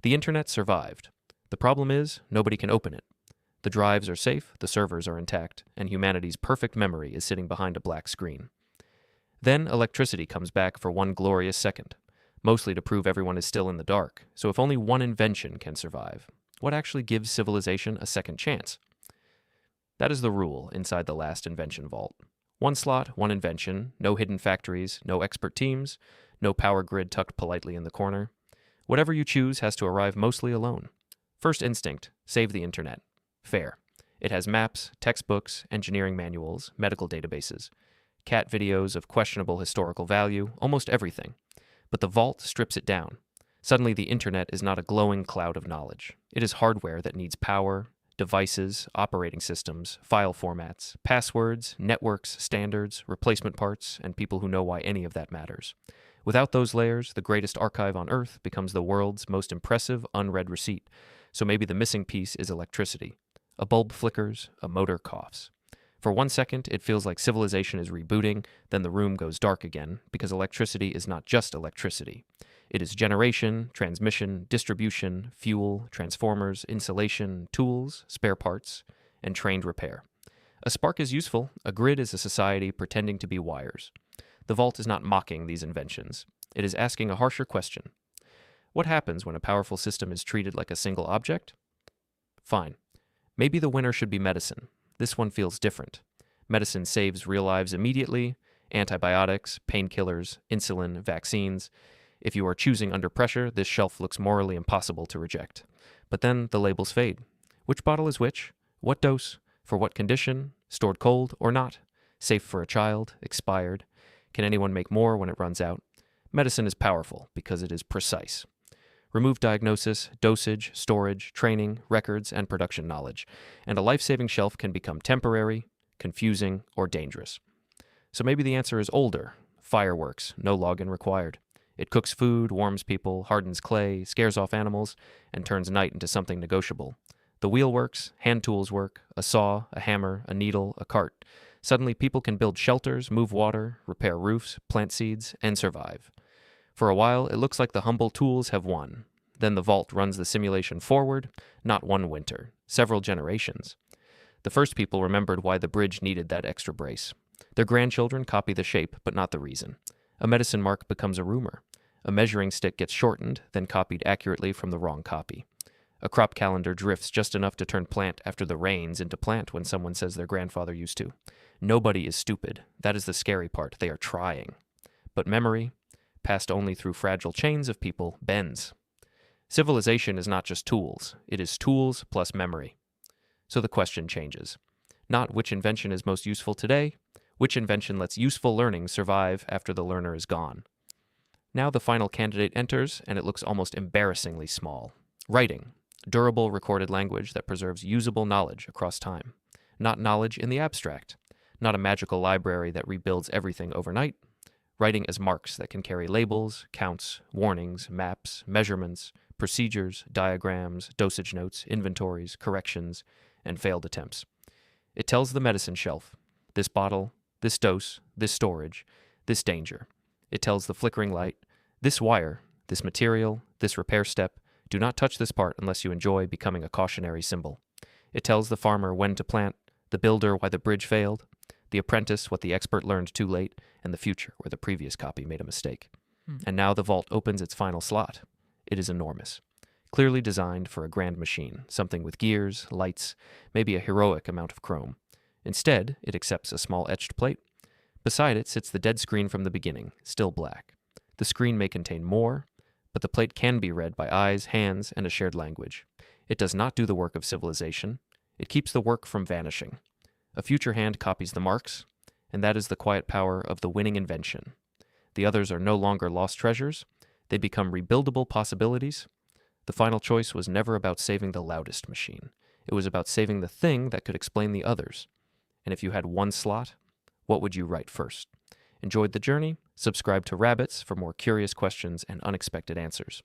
The internet survived. The problem is, nobody can open it. The drives are safe, the servers are intact, and humanity's perfect memory is sitting behind a black screen. Then electricity comes back for one glorious second, mostly to prove everyone is still in the dark. So if only one invention can survive, what actually gives civilization a second chance? That is the rule inside the Last Invention Vault. One slot, one invention, no hidden factories, no expert teams, no power grid tucked politely in the corner. Whatever you choose has to arrive mostly alone. First instinct, save the internet. Fair. It has maps, textbooks, engineering manuals, medical databases, cat videos of questionable historical value, almost everything. But the vault strips it down. Suddenly the internet is not a glowing cloud of knowledge. It is hardware that needs power, devices, operating systems, file formats, passwords, networks, standards, replacement parts, and people who know why any of that matters. Without those layers, the greatest archive on Earth becomes the world's most impressive unread receipt. So maybe the missing piece is electricity. A bulb flickers, a motor coughs. For 1 second, it feels like civilization is rebooting, then the room goes dark again, because electricity is not just electricity. It is generation, transmission, distribution, fuel, transformers, insulation, tools, spare parts, and trained repair. A spark is useful, a grid is a society pretending to be wires. The vault is not mocking these inventions. It is asking a harsher question. What happens when a powerful system is treated like a single object? Fine. Maybe the winner should be medicine. This one feels different. Medicine saves real lives immediately. Antibiotics, painkillers, insulin, vaccines. If you are choosing under pressure, this shelf looks morally impossible to reject. But then the labels fade. Which bottle is which? What dose? For what condition? Stored cold or not? Safe for a child? Expired? Can anyone make more when it runs out? Medicine is powerful because it is precise. Remove diagnosis, dosage, storage, training, records, and production knowledge, and a life-saving shelf can become temporary, confusing, or dangerous. So maybe the answer is older. Fireworks, no login required. It cooks food, warms people, hardens clay, scares off animals, and turns night into something negotiable. The wheel works, hand tools work, a saw, a hammer, a needle, a cart. Suddenly people can build shelters, move water, repair roofs, plant seeds, and survive. For a while, it looks like the humble tools have won. Then the vault runs the simulation forward, not one winter, several generations. The first people remembered why the bridge needed that extra brace. Their grandchildren copy the shape, but not the reason. A medicine mark becomes a rumor. A measuring stick gets shortened, then copied accurately from the wrong copy. A crop calendar drifts just enough to turn plant after the rains into plant when someone says their grandfather used to. Nobody is stupid. That is the scary part. They are trying. But memory, passed only through fragile chains of people, bends. Civilization is not just tools. It is tools plus memory. So the question changes. Not which invention is most useful today, which invention lets useful learning survive after the learner is gone. Now the final candidate enters, and it looks almost embarrassingly small. Writing, durable recorded language that preserves usable knowledge across time. Not knowledge in the abstract. Not a magical library that rebuilds everything overnight. Writing as marks that can carry labels, counts, warnings, maps, measurements, procedures, diagrams, dosage notes, inventories, corrections, and failed attempts. It tells the medicine shelf, this bottle, this dose, this storage, this danger. It tells the flickering light, this wire, this material, this repair step, do not touch this part unless you enjoy becoming a cautionary symbol. It tells the farmer when to plant, the builder why the bridge failed, the apprentice what the expert learned too late, and the future where the previous copy made a mistake. And now the vault opens its final slot. It is enormous. Clearly designed for a grand machine, something with gears, lights, maybe a heroic amount of chrome. Instead, it accepts a small etched plate. Beside it sits the dead screen from the beginning, still black. The screen may contain more, but the plate can be read by eyes, hands, and a shared language. It does not do the work of civilization. It keeps the work from vanishing. A future hand copies the marks, and that is the quiet power of the winning invention. The others are no longer lost treasures. They become rebuildable possibilities. The final choice was never about saving the loudest machine. It was about saving the thing that could explain the others. And if you had one slot, what would you write first? Enjoyed the journey? Subscribe to Rabbitzz for more curious questions and unexpected answers.